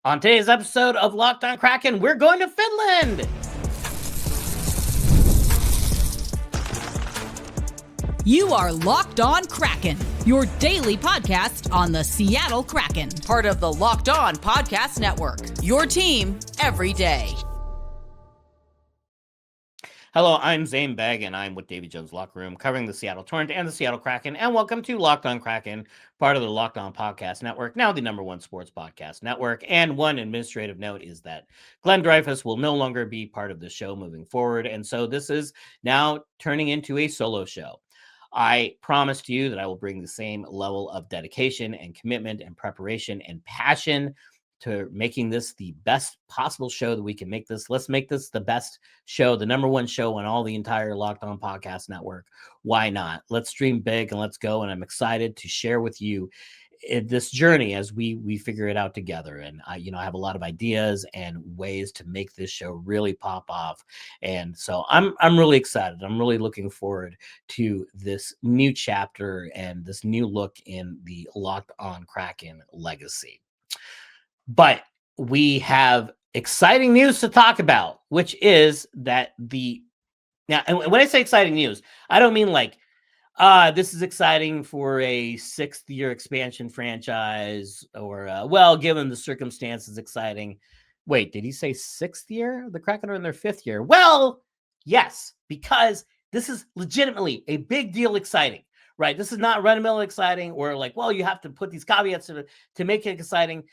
On today's episode of Locked on Kraken, we're going to Finland. You are Locked on Kraken, your daily podcast on the Seattle Kraken. Part of the Locked On Podcast Network, your team every day. Hello, I'm Zaiem and I'm with Davy Jones Locker Room, covering the Seattle Torrent and the Seattle Kraken, and welcome to Locked on Kraken, part of the Locked on Podcast Network, now the #1 sports podcast network. And one administrative note is that Glenn Dreyfus will no longer be part of the show moving forward, and so this is now turning into a solo show. I promised you that I will bring the same level of dedication and commitment and preparation and passion to making this the best possible show that we can make this. Let's make this the best show, the #1 show on all the entire Locked On Podcast Network. Why not? Let's dream big and let's go. And I'm excited to share with you this journey as we figure it out together. And I have a lot of ideas and ways to make this show really pop off. And so I'm really excited. I'm really looking forward to this new chapter and this new look in the Locked On Kraken legacy. But we have exciting news to talk about, which is that now, and when I say exciting news, I don't mean like, this is exciting for a 6th-year expansion franchise or, given the circumstances, exciting. Wait, did he say 6th year? The Kraken are in their 5th year. Well, yes, because this is legitimately a big deal exciting, right? This is not run-of-the-mill exciting or like, well, you have to put these caveats to make it exciting.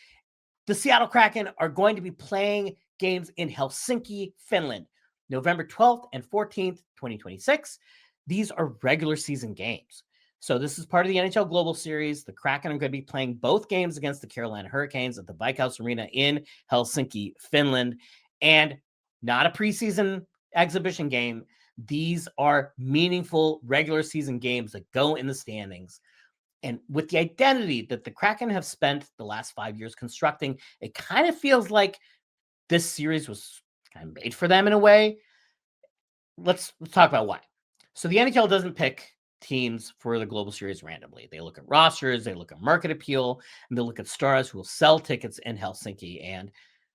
The Seattle Kraken are going to be playing games in Helsinki, Finland, November 12th and 14th, 2026. These are regular season games. So this is part of the NHL Global Series. The Kraken are going to be playing both games against the Carolina Hurricanes at the Veikkaus Arena in Helsinki, Finland, and not a preseason exhibition game. These are meaningful regular season games that go in the standings. And with the identity that the Kraken have spent the last 5 years constructing, it kind of feels like this series was kind of made for them in a way. Let's talk about why. So the NHL doesn't pick teams for the Global Series randomly. They look at rosters, they look at market appeal, and they look at stars who will sell tickets in Helsinki. And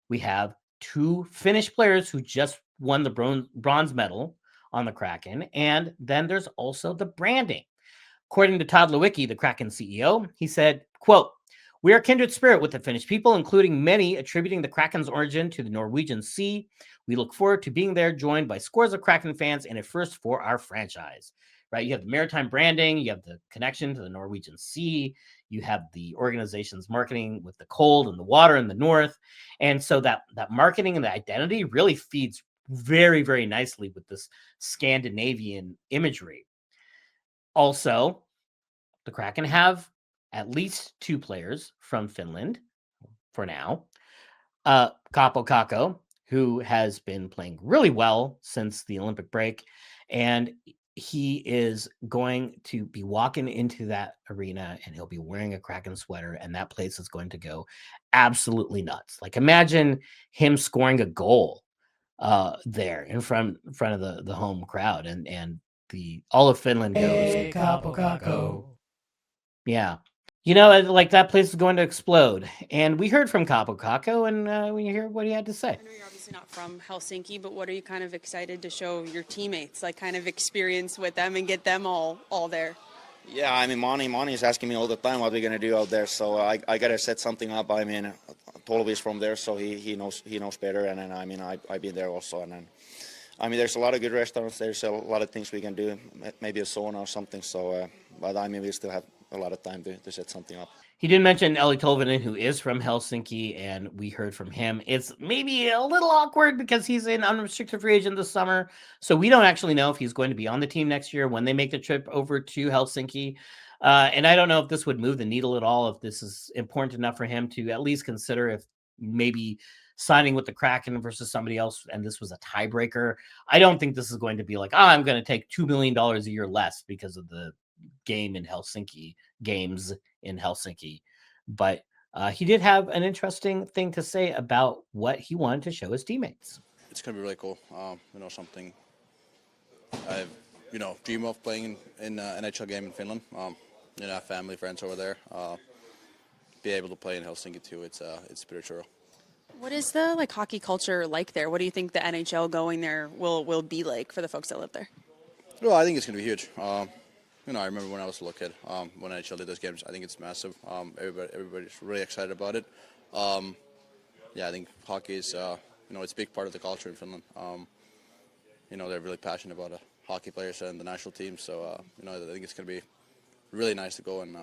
we have 2 Finnish players who just won the bronze medal on the Kraken. And then there's also the branding. According to Todd Lewicki, the Kraken CEO, he said, quote, "We are kindred spirit with the Finnish people, including many attributing the Kraken's origin to the Norwegian Sea. We look forward to being there, joined by scores of Kraken fans, and a first for our franchise." Right? You have the maritime branding, you have the connection to the Norwegian Sea, you have the organization's marketing with the cold and the water in the north. And so that marketing and the identity really feeds very, very nicely with this Scandinavian imagery. Also, the Kraken have at least 2 players from Finland for now. Kaapo Kakko, who has been playing really well since the Olympic break, and he is going to be walking into that arena and he'll be wearing a Kraken sweater, and that place is going to go absolutely nuts. Like, imagine him scoring a goal there in front of the home crowd, and all of Finland goes, "Hey, Kaapo Kakko." Yeah. Like that place is going to explode. And we heard from Kaapo Kakko, and when you hear what he had to say. I know you're obviously not from Helsinki, but what are you kind of excited to show your teammates, like kind of experience with them and get them all there? Yeah, I mean, Moni is asking me all the time what we're going to do out there, so I got to set something up. I mean, Tolvi is from there, so he knows better, and then, I mean, I've been there also, and then, I mean, there's a lot of good restaurants, there's a lot of things we can do, maybe a sauna or something, so, but I mean, we still have a lot of time to set something up. He did mention Eli Tolvanen, who is from Helsinki, and we heard from him. It's maybe a little awkward because he's an unrestricted free agent this summer, so we don't actually know if he's going to be on the team next year when they make the trip over to Helsinki. And I don't know if this would move the needle at all, if this is important enough for him to at least consider if maybe signing with the Kraken versus somebody else, and this was a tiebreaker. I don't think this is going to be like, I'm going to take $2 million a year less because of the games in Helsinki. But he did have an interesting thing to say about what he wanted to show his teammates. It's going to be really cool. Something I dream of playing in an NHL game in Finland. I have family, friends over there. Be able to play in Helsinki too. It's spiritual. What is the hockey culture like there? What do you think the NHL going there will be like for the folks that live there? Well, I think it's going to be huge. I remember when I was a little kid, when NHL did those games. I think it's massive. Everybody's really excited about it. I think hockey is, it's a big part of the culture in Finland. They're really passionate about hockey players and the national team. So, I think it's going to be really nice to go and,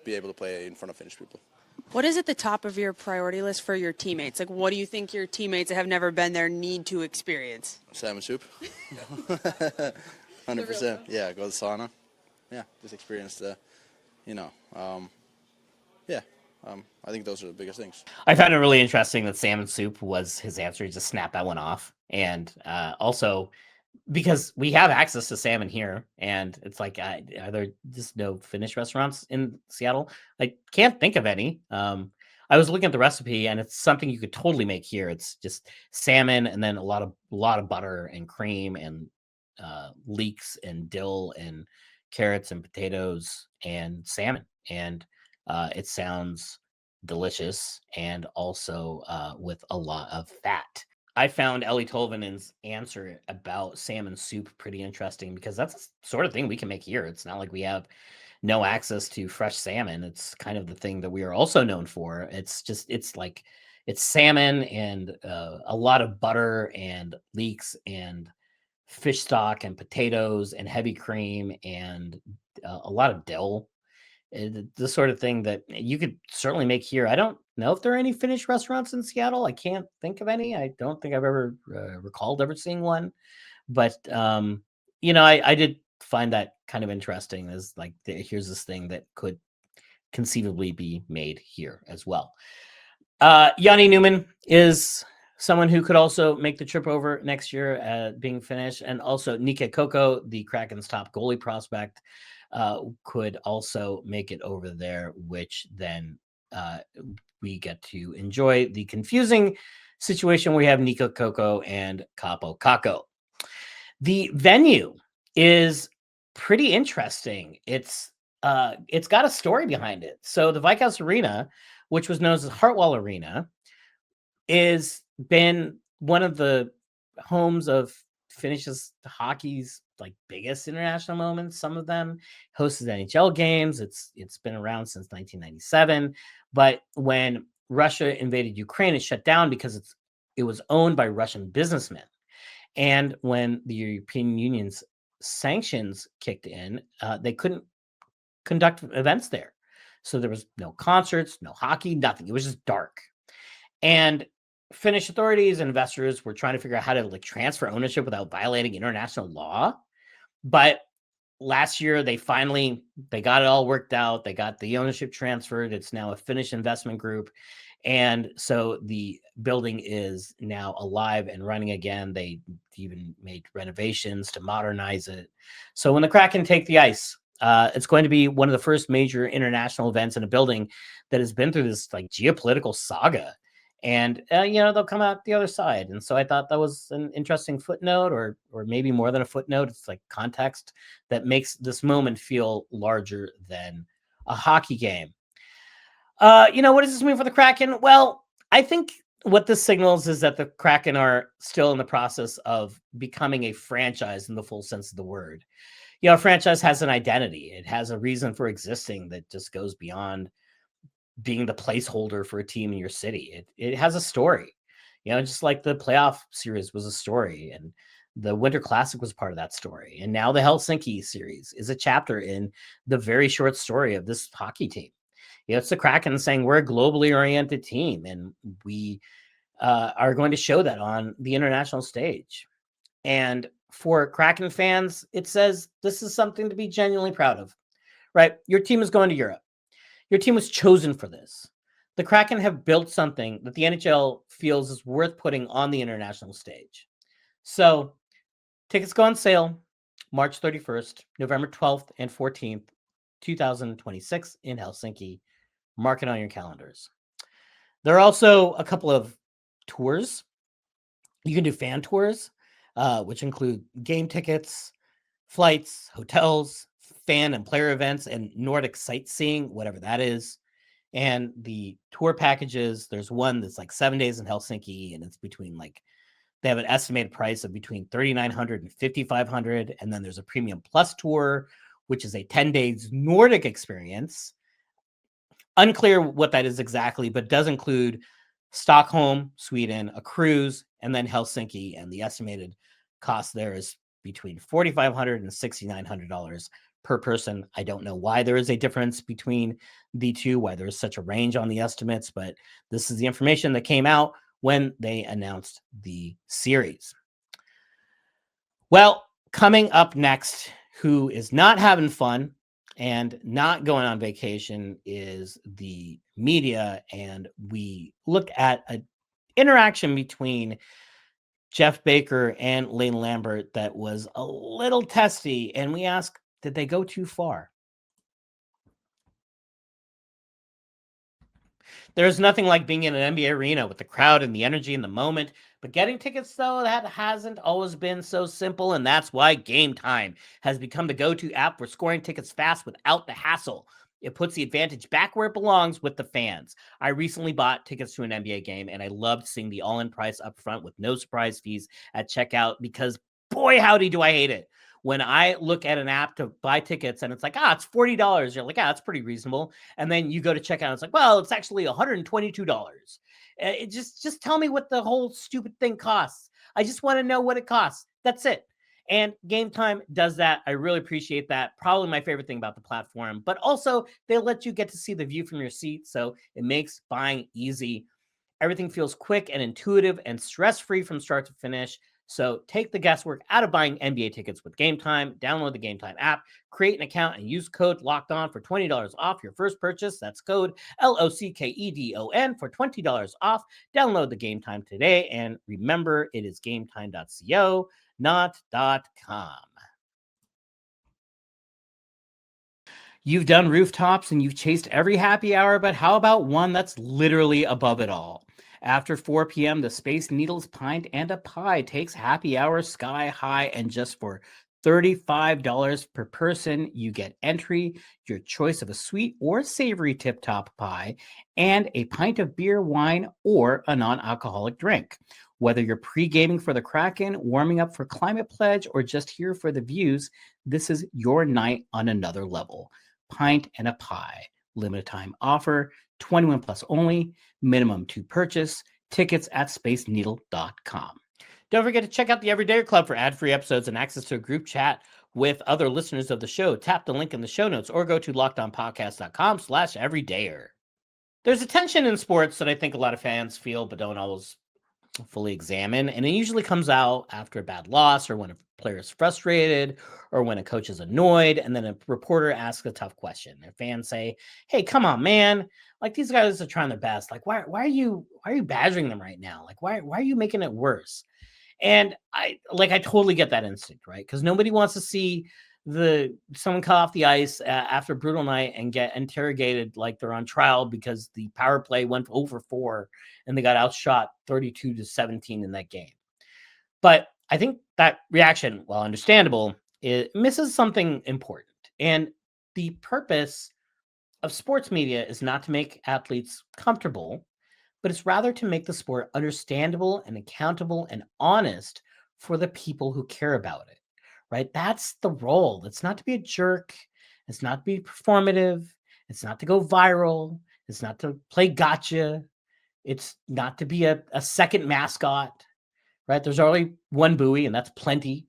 be able to play in front of Finnish people. What is at the top of your priority list for your teammates? What do you think your teammates that have never been there need to experience? Salmon soup. 100%. Yeah, go to the sauna. Yeah, just experience the, I think those are the biggest things. I found it really interesting that salmon soup was his answer. He just snapped that one off. And also, because we have access to salmon here, and it's like, are there just no Finnish restaurants in Seattle? I can't think of any. I was looking at the recipe, and it's something you could totally make here. It's just salmon, and then a lot of butter and cream, and leeks and dill and carrots and potatoes and salmon, and it sounds delicious, and also with a lot of fat. I found Eli Tolvanen's answer about salmon soup pretty interesting, because that's the sort of thing we can make here. It's not like we have no access to fresh salmon. It's kind of the thing that we are also known for. It's salmon and a lot of butter and leeks and fish stock and potatoes and heavy cream and a lot of dill. The sort of thing that you could certainly make here. I don't know if there are any Finnish restaurants in Seattle. I can't think of any. I don't think I've ever recalled ever seeing one. But, I did find that kind of interesting, as here's this thing that could conceivably be made here as well. Yanni Newman is someone who could also make the trip over next year, being Finnish. And also Niko Kokko, the Kraken's top goalie prospect, could also make it over there, which then we get to enjoy the confusing situation where we have Niko Kokko and Kaapo Kakko. The venue is pretty interesting. It's got a story behind it. So the Veikkaus Arena, which was known as the Hartwall Arena, is been one of the homes of Finnish hockey's biggest international moments. Some of them hosted NHL games. It's been around since 1997, but when Russia invaded Ukraine, it shut down because it was owned by Russian businessmen. And when the European Union's sanctions kicked in, they couldn't conduct events there. So there was no concerts, no hockey, nothing. It was just dark. And Finnish authorities and investors were trying to figure out how to transfer ownership without violating international law. But last year, they got it all worked out. They got the ownership transferred. It's now a Finnish investment group. And so the building is now alive and running again. They even made renovations to modernize it. So when the Kraken take the ice, it's going to be one of the first major international events in a building that has been through this geopolitical saga. And, they'll come out the other side. And so I thought that was an interesting footnote, or maybe more than a footnote. It's context that makes this moment feel larger than a hockey game. What does this mean for the Kraken? Well, I think what this signals is that the Kraken are still in the process of becoming a franchise in the full sense of the word. A franchise has an identity. It has a reason for existing that just goes beyond being the placeholder for a team in your city. It has a story, just like the playoff series was a story, and the Winter Classic was part of that story. And now the Helsinki series is a chapter in the very short story of this hockey team. It's the Kraken saying we're a globally oriented team, and we are going to show that on the international stage. And for Kraken fans, it says this is something to be genuinely proud of, right? Your team is going to Europe. Your team was chosen for this. The Kraken have built something that the NHL feels is worth putting on the international stage. So tickets go on sale March 31st, November 12th and 14th, 2026 in Helsinki. Mark it on your calendars. There are also a couple of tours. You can do fan tours, which include game tickets, flights, hotels, fan and player events, and Nordic sightseeing, whatever that is. And the tour packages, there's one that's like 7 days in Helsinki, and it's between like, they have an estimated price of between $3,900 and $5,500. And then there's a premium plus tour, which is a 10 days Nordic experience. Unclear what that is exactly, but does include Stockholm, Sweden, a cruise, and then Helsinki. And the estimated cost there is between $4,500 and $6,900 per person. I don't know why there is a difference between the two, why there's such a range on the estimates, but this is the information that came out when they announced the series. Well, coming up next, who is not having fun and not going on vacation is the media. And we look at an interaction between Jeff Baker and Lane Lambert that was a little testy. And we ask, did they go too far? There's nothing like being in an NBA arena with the crowd and the energy in the moment. But getting tickets, though, that hasn't always been so simple. And that's why Game Time has become the go-to app for scoring tickets fast without the hassle. It puts the advantage back where it belongs with the fans. I recently bought tickets to an NBA game, and I loved seeing the all-in price up front with no surprise fees at checkout because, boy, howdy, do I hate it. When I look at an app to buy tickets and it's like, it's $40. You're like, that's pretty reasonable. And then you go to checkout, it's like, well, it's actually $122. It just tell me what the whole stupid thing costs. I just want to know what it costs. That's it. And Game Time does that. I really appreciate that. Probably my favorite thing about the platform, but also they let you get to see the view from your seat. So it makes buying easy. Everything feels quick and intuitive and stress-free from start to finish. So take the guesswork out of buying NBA tickets with Game Time. Download the Game Time app, create an account, and use code LOCKEDON for $20 off your first purchase. That's code LOCKEDON for $20 off. Download the Game Time today. And remember, it is gametime.co, not .com. You've done rooftops and you've chased every happy hour, but how about one that's literally above it all? After 4 p.m., the Space Needles Pint and a Pie takes happy hour sky high, and just for $35 per person, you get entry, your choice of a sweet or savory tip-top pie, and a pint of beer, wine, or a non-alcoholic drink. Whether you're pre-gaming for the Kraken, warming up for Climate Pledge, or just here for the views, this is your night on another level. Pint and a Pie. Limited time offer, 21 plus only, minimum to purchase. Tickets at spaceneedle.com. Don't forget to check out the Everydayer Club for ad-free episodes and access to a group chat with other listeners of the show. Tap the link in the show notes or go to lockedonpodcast.com/everydayer. There's a tension in sports that I think a lot of fans feel but don't always fully examine, and it usually comes out after a bad loss or when a player is frustrated or when a coach is annoyed, and then a reporter asks a tough question. Their fans say, hey, come on, man, like these guys are trying their best, like why are you badgering them right now, like why are you making it worse? And I totally get that instinct, right? Because nobody wants to see someone cut off the ice after a brutal night and get interrogated like they're on trial because the power play went over 4 and they got outshot 32-17 in that game. But I think that reaction, while understandable, it misses something important. And the purpose of sports media is not to make athletes comfortable, but it's rather to make the sport understandable and accountable and honest for the people who care about it. Right? That's the role. It's not to be a jerk. It's not to be performative. It's not to go viral. It's not to play gotcha. It's not to be a second mascot, right? There's already one buoy, and that's plenty.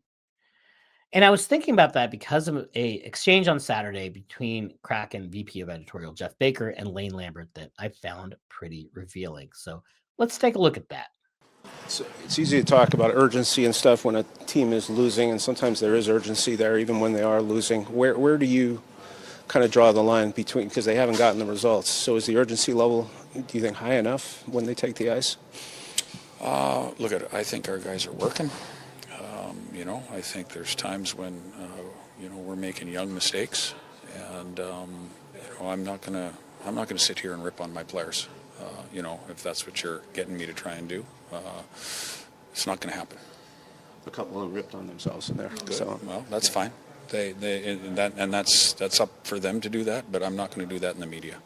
And I was thinking about that because of a exchange on Saturday between Kraken VP of Editorial Jeff Baker and Lane Lambert that I found pretty revealing. So let's take a look at that. It's easy to talk about urgency and stuff when a team is losing, and sometimes there is urgency there even when they are losing. Where do you kind of draw the line between, because they haven't gotten the results? So is the urgency level, do you think, high enough when they take the ice? I think our guys are working. I think there's times when we're making young mistakes, and I'm not gonna sit here and rip on my players. If that's what you're getting me to try and do, it's not going to happen. A couple of them ripped on themselves in there. Good. So, well, that's fine. That's up for them to do that, but I'm not going to do that in the media.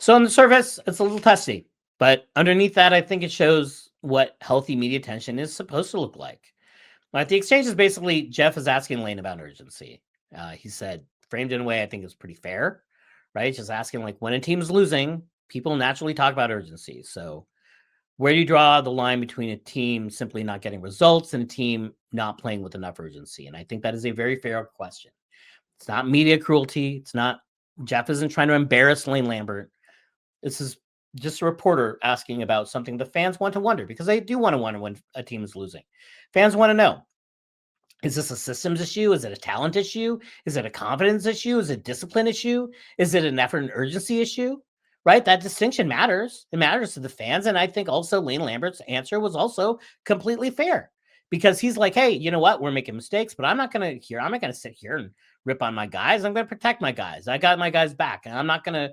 So on the surface, it's a little testy, but underneath that, I think it shows what healthy media attention is supposed to look like. At the exchange is basically Jeff is asking Lane about urgency. He said, framed in a way I think is pretty fair, right? Just asking, like, when a team is losing, people naturally talk about urgency. So where do you draw the line between a team simply not getting results and a team not playing with enough urgency? And I think that is a very fair question. It's not media cruelty. It's not, Jeff isn't trying to embarrass Lane Lambert. This is just a reporter asking about something the fans want to wonder, because they do want to wonder when a team is losing. Fans want to know, is this a systems issue? Is it a talent issue? Is it a confidence issue? Is it a discipline issue? Is it an effort and urgency issue? Right? That distinction matters. It matters to the fans. And I think also Lane Lambert's answer was also completely fair, because he's like, hey, you know what? We're making mistakes, but I'm not going to sit here and rip on my guys. I'm going to protect my guys. I got my guys back, and I'm not going to,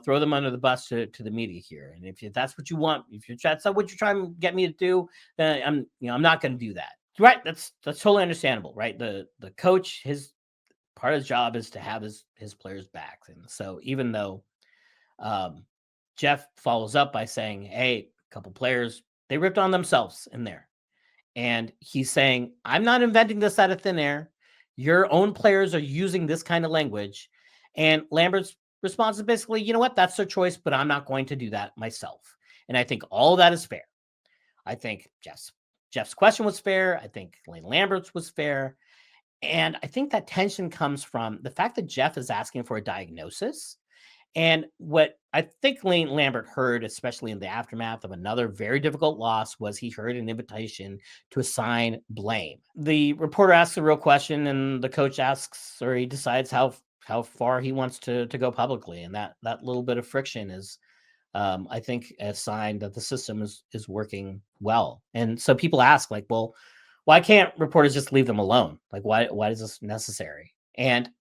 throw them under the bus to the media here. And if that's what you want, if that's what you're trying to get me to do, then I'm not going to do that. Right. That's totally understandable. Right. The coach, his part of his job is to have his players back. And so even though Jeff follows up by saying, hey, a couple players, they ripped on themselves in there. And he's saying, I'm not inventing this out of thin air. Your own players are using this kind of language. And Lambert's response is basically, you know what? That's their choice, but I'm not going to do that myself. And I think all of that is fair. I think Jeff's question was fair. I think Lane Lambert's was fair. And I think that tension comes from the fact that Jeff is asking for a diagnosis. And what I think Lane Lambert heard, especially in the aftermath of another very difficult loss, was he heard an invitation to assign blame. The reporter asks a real question, and the coach asks, or he decides how far he wants to go publicly. And that little bit of friction is, I think, a sign that the system is working well. And so people ask, like, well, why can't reporters just leave them alone? Like, why is this necessary? And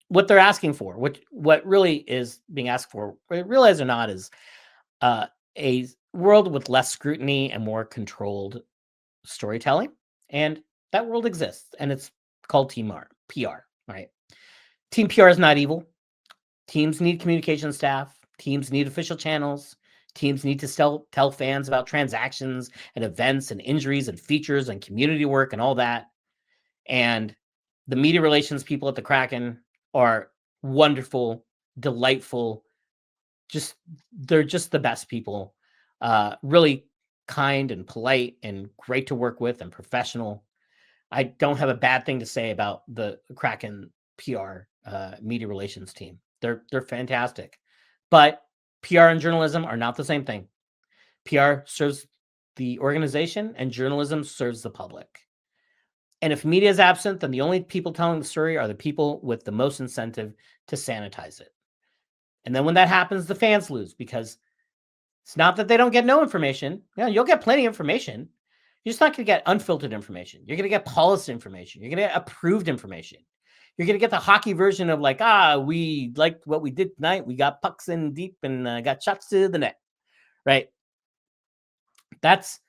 what they're asking for, what really is being asked for, realize or not, is a world with less scrutiny and more controlled storytelling. And that world exists, and it's called Team PR, right? Team PR is not evil. Teams need communication staff. Teams need official channels. Teams need to tell fans about transactions and events and injuries and features and community work and all that. And the media relations people at the Kraken are wonderful, delightful. They're just the best people. Really kind and polite and great to work with and professional. I don't have a bad thing to say about the Kraken PR media relations team. They're fantastic. But PR and journalism are not the same thing. PR serves the organization and journalism serves the public. And if media is absent, then the only people telling the story are the people with the most incentive to sanitize it. And then when that happens, the fans lose, because it's not that they don't get no information. Yeah, you'll get plenty of information. You're just not going to get unfiltered information. You're going to get polished information. You're going to get approved information. You're going to get the hockey version of, like, we liked what we did tonight. We got pucks in deep and got shots to the net, right? That's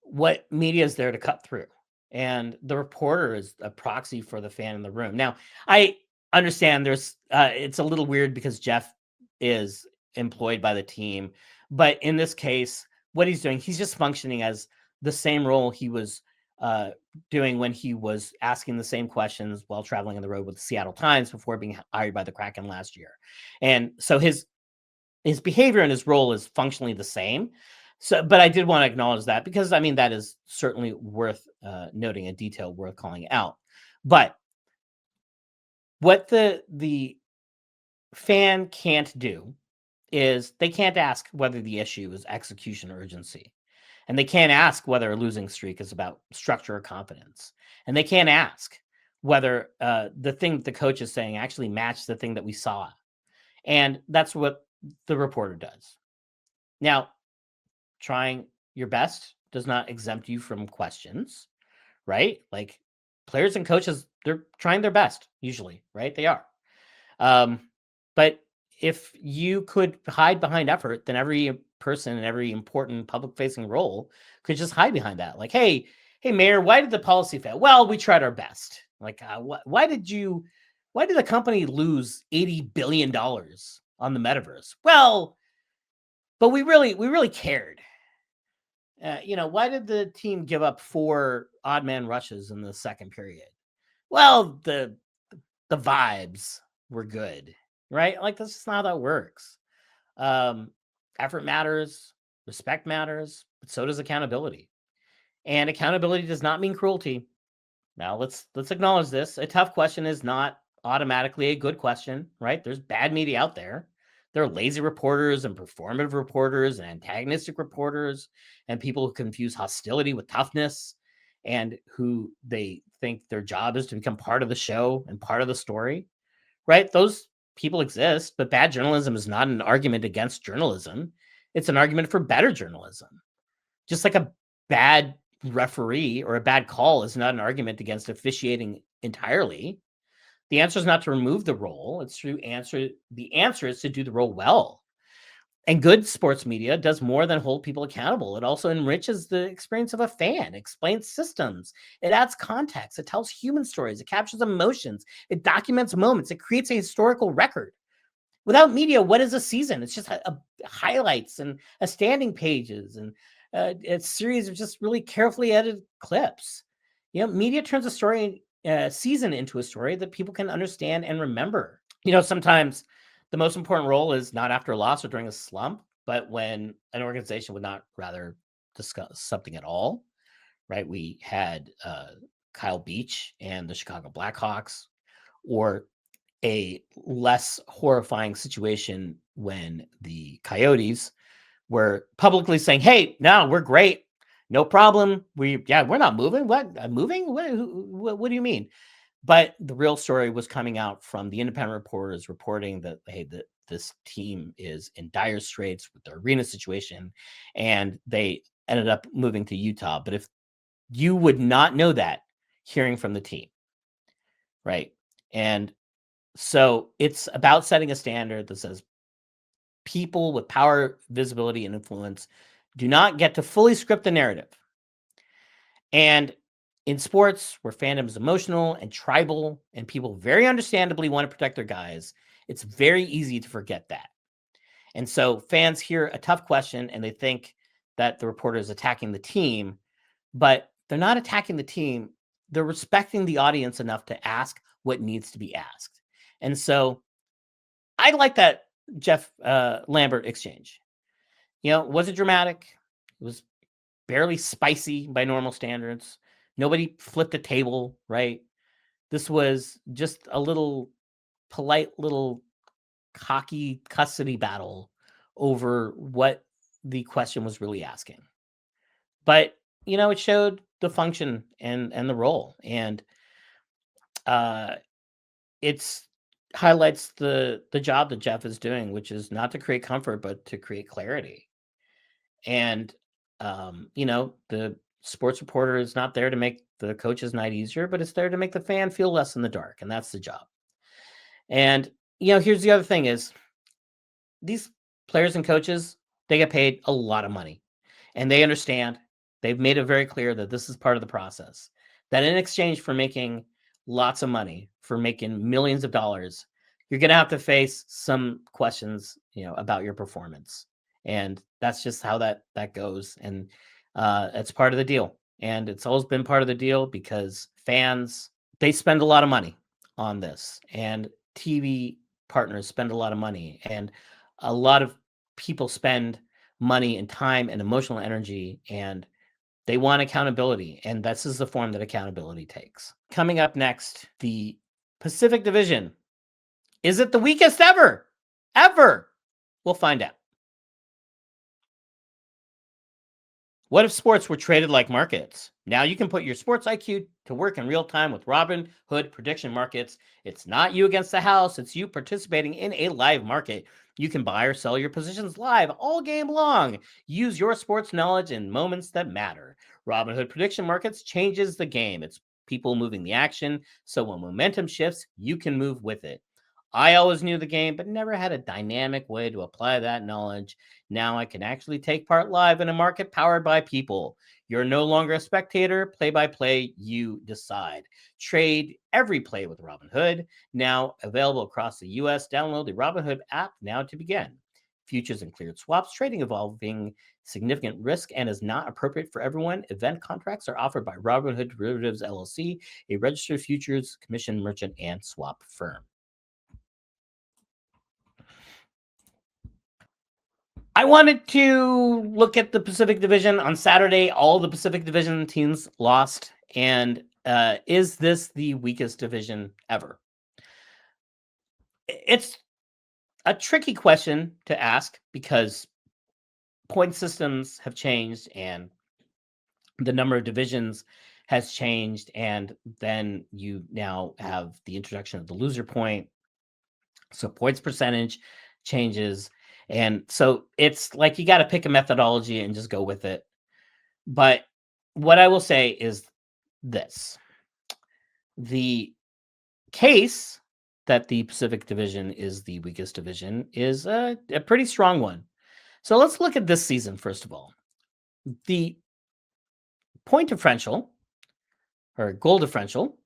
what media is there to cut through. And the reporter is a proxy for the fan in the room. Now, I understand it's a little weird because Jeff is employed by the team. But in this case, what he's doing, he's just functioning as the same role he was doing when he was asking the same questions while traveling on the road with the Seattle Times before being hired by the Kraken last year. And so his behavior and his role is functionally the same. So, but I did want to acknowledge that, because I mean, that is certainly worth noting, a detail worth calling out. But what the fan can't do is they can't ask whether the issue is execution or urgency. And they can't ask whether a losing streak is about structure or confidence. And they can't ask whether the thing that the coach is saying actually matched the thing that we saw. And that's what the reporter does. Now, trying your best does not exempt you from questions, right? Like, players and coaches, they're trying their best, usually, right? They are. But if you could hide behind effort, then every person in every important public-facing role could just hide behind that. Like, hey, Mayor, why did the policy fail? Well, we tried our best. Like, why did the company lose $80 billion on the metaverse. Well, but we really cared. Why did the team give up 4 odd man rushes in the second period? Well, the vibes were good, right? Like, that's just not how that works. Effort matters, respect matters, but so does accountability. And accountability does not mean cruelty. Now let's acknowledge this. A tough question is not automatically a good question, right? There's bad media out there. There are lazy reporters and performative reporters and antagonistic reporters and people who confuse hostility with toughness and who they think their job is to become part of the show and part of the story, right? Those people exist, but bad journalism is not an argument against journalism. It's an argument for better journalism. Just like a bad referee or a bad call is not an argument against officiating entirely. The answer is not to remove the role. The answer is to do the role well. And good sports media does more than hold people accountable. It also enriches the experience of a fan, explains systems, it adds context, it tells human stories, it captures emotions, it documents moments, it creates a historical record. Without media, what is a season? It's just a highlights and a standing pages and a series of just really carefully edited clips. Media turns a season into a story that people can understand and remember. Sometimes the most important role is not after a loss or during a slump, but when an organization would not rather discuss something at all, right? We had Kyle Beach and the Chicago Blackhawks, or a less horrifying situation when the Coyotes were publicly saying, "Hey, no, we're great. No problem. We're not moving. What? Moving? What do you mean?" But the real story was coming out from the independent reporters reporting that, hey, this team is in dire straits with their arena situation, and they ended up moving to Utah. But if you would not know that hearing from the team, right? And so it's about setting a standard that says people with power, visibility, and influence do not get to fully script the narrative. And in sports, where fandom is emotional and tribal, and people very understandably want to protect their guys, it's very easy to forget that. And so fans hear a tough question and they think that the reporter is attacking the team, but they're not attacking the team. They're respecting the audience enough to ask what needs to be asked. And so I like that Jeff Lambert exchange. Was it dramatic? It was barely spicy by normal standards. Nobody flipped a table, right? This was just a little polite little cocky custody battle over what the question was really asking. But, it showed the function and the role. And it's highlights the job that Jeff is doing, which is not to create comfort, but to create clarity. And, the sports reporter is not there to make the coach's night easier, but it's there to make the fan feel less in the dark. And that's the job. And, here's the other thing is these players and coaches, they get paid a lot of money and they understand. They've made it very clear that this is part of the process, that in exchange for making lots of money, for making millions of dollars, you're going to have to face some questions, about your performance. And that's just how that goes. And it's part of the deal. And it's always been part of the deal because fans, they spend a lot of money on this, and TV partners spend a lot of money, and a lot of people spend money and time and emotional energy, and they want accountability. And this is the form that accountability takes. Coming up next, the Pacific Division. Is it the weakest ever? Ever? We'll find out. What if sports were traded like markets? Now you can put your sports IQ to work in real time with Robinhood prediction markets. It's not you against the house. It's you participating in a live market. You can buy or sell your positions live all game long. Use your sports knowledge in moments that matter. Robinhood prediction markets changes the game. It's people moving the action. So when momentum shifts, you can move with it. I always knew the game, but never had a dynamic way to apply that knowledge. Now I can actually take part live in a market powered by people. You're no longer a spectator. Play by play, you decide. Trade every play with Robinhood. Now available across the U.S. Download the Robinhood app now to begin. Futures and cleared swaps, trading involving significant risk and is not appropriate for everyone. Event contracts are offered by Robinhood Derivatives LLC, a registered futures commission merchant and swap firm. I wanted to look at the Pacific Division on Saturday. All the Pacific Division teams lost. And is this the weakest division ever? It's a tricky question to ask because point systems have changed and the number of divisions has changed. And then you now have the introduction of the loser point. So points percentage changes. And so it's like you got to pick a methodology and just go with it. But what I will say is this. The case that the Pacific Division is the weakest division is a pretty strong one. So let's look at this season, first of all. The point differential or goal differential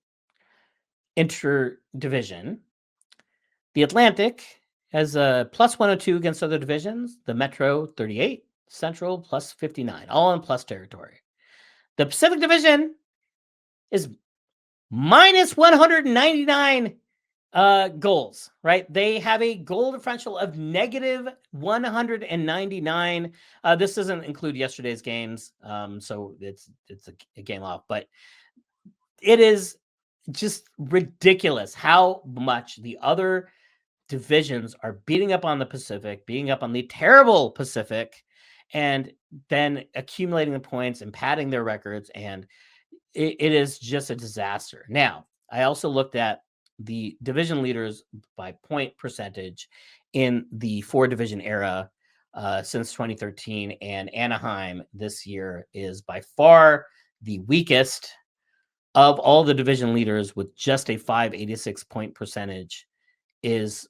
inter-division, the Atlantic has a plus 102 against other divisions, the Metro 38, Central plus 59, all in plus territory. The Pacific Division is minus 199 goals, right? They have a goal differential of negative 199. This doesn't include yesterday's games, so it's a game off, but it is just ridiculous how much the other divisions are beating up on the Pacific, beating up on the terrible Pacific, and then accumulating the points and padding their records, and it is just a disaster. Now, I also looked at the division leaders by point percentage in the 4-division era since 2013, and Anaheim this year is by far the weakest of all the division leaders with just a 586 point percentage. Is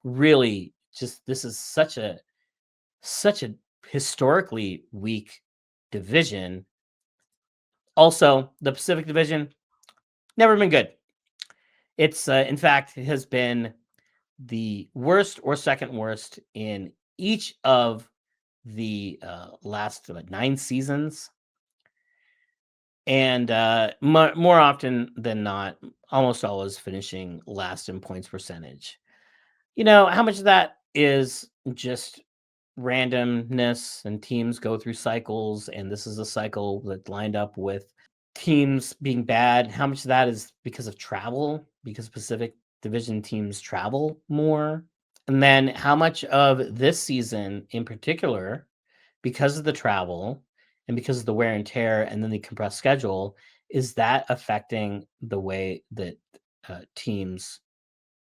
really just, this is such a historically weak division. Also, the Pacific Division never been good. It's in fact has been the worst or second worst in each of the last 9 seasons. And more often than not, almost always finishing last in points percentage. You know, how much of that is just randomness and teams go through cycles, and this is a cycle that lined up with teams being bad. How much of that is because of travel, because Pacific Division teams travel more? And then how much of this season in particular, because of the travel and because of the wear and tear and then the compressed schedule, is that affecting the way that teams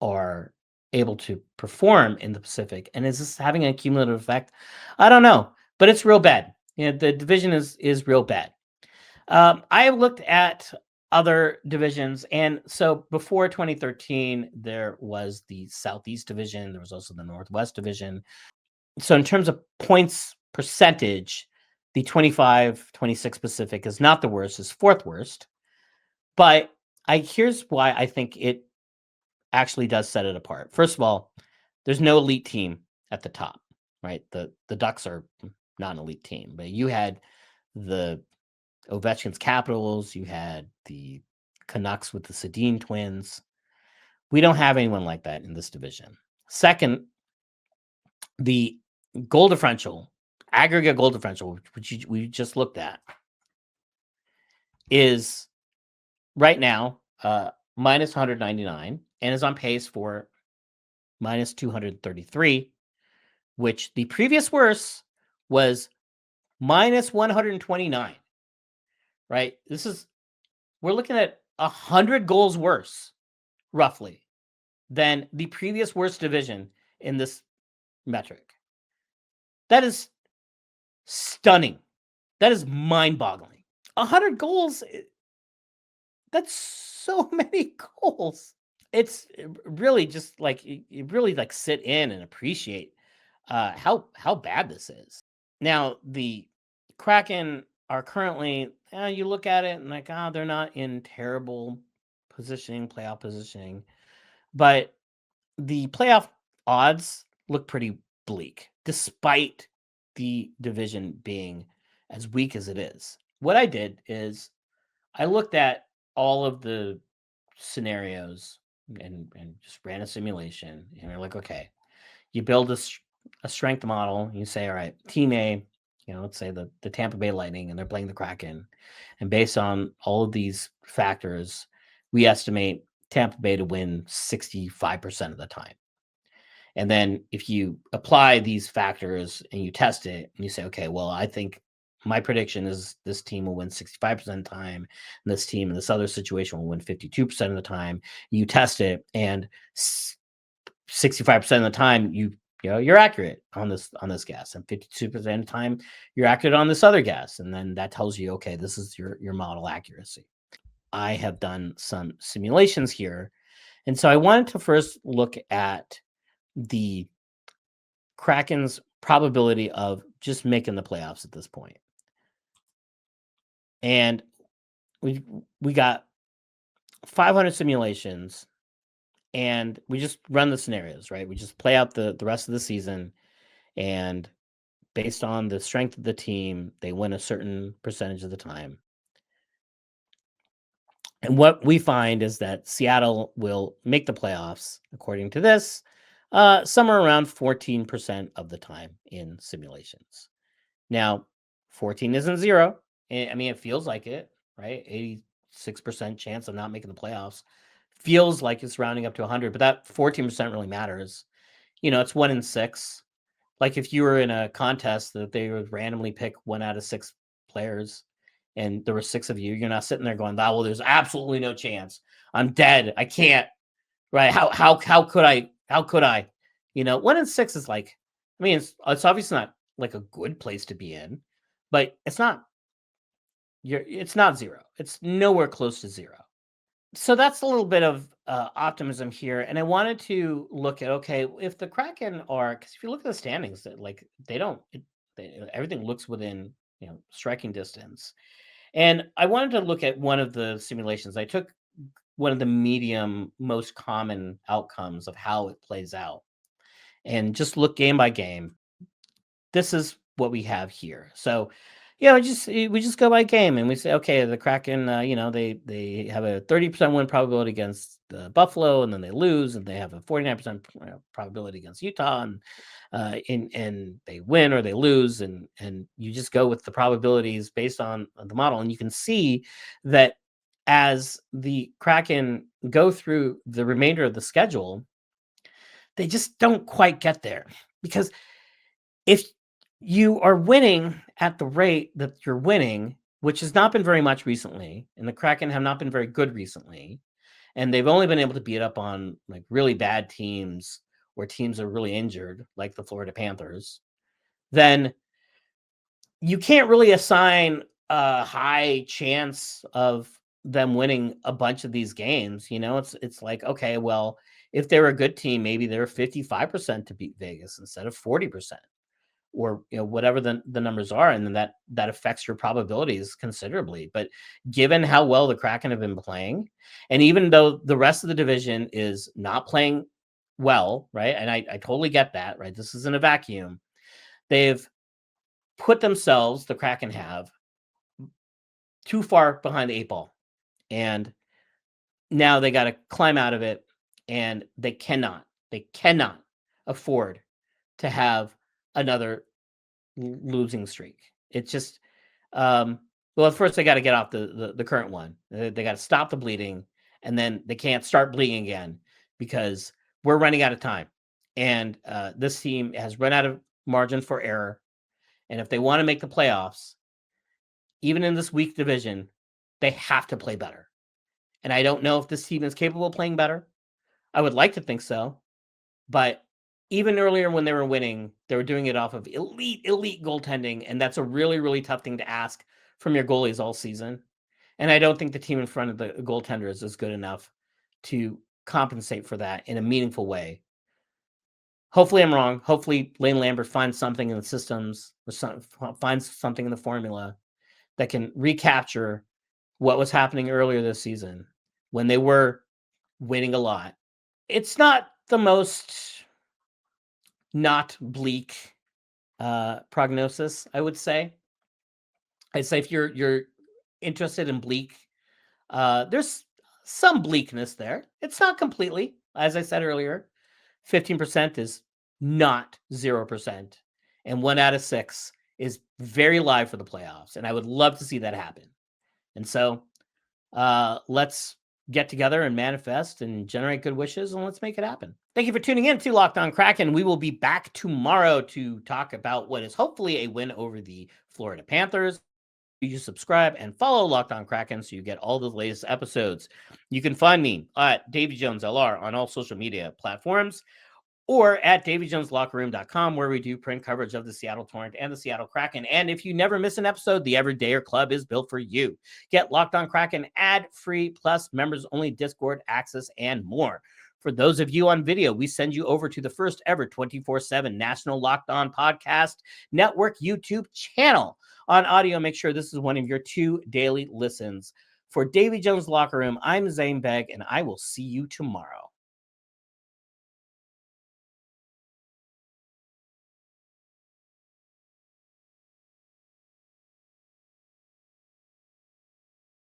are able to perform in the Pacific? And is this having an cumulative effect? I don't know, but it's real bad. You know, the division is real bad. I have looked at other divisions, and so before 2013, there was the Southeast Division. There was also the Northwest Division. So in terms of points percentage, the 25-26 Pacific is not the worst, it's 4th worst. But here's why I think it actually does set it apart. First of all, there's no elite team at the top, right? The Ducks are not an elite team, but you had the Ovechkin's Capitals, you had the Canucks with the Sedin twins. We don't have anyone like that in this division. Second, the goal differential, aggregate goal differential, which we just looked at, is right now minus 199 and is on pace for minus 233, which the previous worst was minus 129. Right? We're looking at 100 goals worse, roughly, than the previous worst division in this metric. That is stunning. That is mind-boggling. 100 goals, that's so many goals. it's really just like you really like sit in and appreciate how bad this is. Now the Kraken are currently you look at it and like they're not in terrible playoff positioning, but the playoff odds look pretty bleak despite the division being as weak as it is. What I did is I looked at all of the scenarios and just ran a simulation, and we're like, okay, you build a strength model. You say, all right, team A, let's say the Tampa Bay Lightning, and they're playing the Kraken, and based on all of these factors, we estimate Tampa Bay to win 65% of the time. And then if you apply these factors and you test it and you say, okay, well, I think my prediction is this team will win 65% of the time, and this team in this other situation will win 52% of the time. You test it, and 65% of the time you're accurate on this guess, and 52% of the time you're accurate on this other guess, and then that tells you, okay, this is your model accuracy. I have done some simulations here, and so I wanted to first look at the Kraken's probability of just making the playoffs at this point. And we got 500 simulations, and we just run the scenarios, right? We just play out the rest of the season, and based on the strength of the team, they win a certain percentage of the time. And what we find is that Seattle will make the playoffs, according to this, somewhere around 14% of the time in simulations. Now, 14 isn't zero. I mean, it feels like it, right? 86% chance of not making the playoffs feels like it's rounding up to 100, but that 14% really matters. It's 1 in 6. Like if you were in a contest that they would randomly pick 1 out of 6 players, and there were 6 of you, you're not sitting there going, well, there's absolutely no chance. I'm dead. I can't. Right? How could I? How could I? 1 in 6 is like, I mean, it's obviously not like a good place to be in, but it's not zero. It's nowhere close to zero. So that's a little bit of optimism here, and I wanted to look at, okay, if the Kraken are, because if you look at the standings, that like everything looks within striking distance, and I wanted to look at one of the simulations. I took one of the medium most common outcomes of how it plays out, and just look game by game. This is what we have here. So, we just go by game, and we say, okay, the Kraken, they have a 30% win probability against Buffalo, and then they lose, and they have a 49% probability against Utah, and they win or they lose, and you just go with the probabilities based on the model, and you can see that as the Kraken go through the remainder of the schedule, they just don't quite get there, because if you are winning at the rate that you're winning, which has not been very much recently, and the Kraken have not been very good recently, and they've only been able to beat up on like really bad teams or teams are really injured, like the Florida Panthers, then you can't really assign a high chance of them winning a bunch of these games. It's like, okay, well, if they're a good team, maybe they're 55% to beat Vegas instead of 40%. Or whatever the numbers are, and then that affects your probabilities considerably. But given how well the Kraken have been playing, and even though the rest of the division is not playing well, right? And I totally get that, right? This isn't a vacuum. They've put themselves, the Kraken have, too far behind the 8 ball, and now they got to climb out of it, and they cannot afford to have another losing streak. It's just well, first they got to get off the current one. They got to stop the bleeding, and then they can't start bleeding again, because we're running out of time, and this team has run out of margin for error. And if they want to make the playoffs, even in this weak division, they have to play better. And I don't know if this team is capable of playing better. I would like to think so, but even earlier when they were winning, they were doing it off of elite goaltending, and that's a really, really tough thing to ask from your goalies all season. And I don't think the team in front of the goaltenders is good enough to compensate for that in a meaningful way. Hopefully I'm wrong. Hopefully Lane Lambert finds something in the systems or finds something in the formula that can recapture what was happening earlier this season when they were winning a lot. It's not the most not bleak prognosis, I would say. I'd say if you're interested in bleak, there's some bleakness there. It's not completely, as I said earlier. 15% is not 0%, and 1 out of 6 is very live for the playoffs, and I would love to see that happen. And so let's get together and manifest and generate good wishes, and let's make it happen. Thank you for tuning in to Locked On Kraken. We will be back tomorrow to talk about what is hopefully a win over the Florida Panthers. You subscribe and follow Locked On Kraken so you get all the latest episodes. You can find me at Davy Jones LR on all social media platforms, or at DavyJonesLockerRoom.com, where we do print coverage of the Seattle Torrent and the Seattle Kraken. And if you never miss an episode, the Everydayer Club is built for you. Get Locked On Kraken ad-free, plus members-only Discord access and more. For those of you on video, we send you over to the first ever 24/7 National Locked On Podcast Network YouTube channel. On audio, make sure this is one of your 2 daily listens. For Davy Jones Locker Room, I'm Zaiem Beg, and I will see you tomorrow.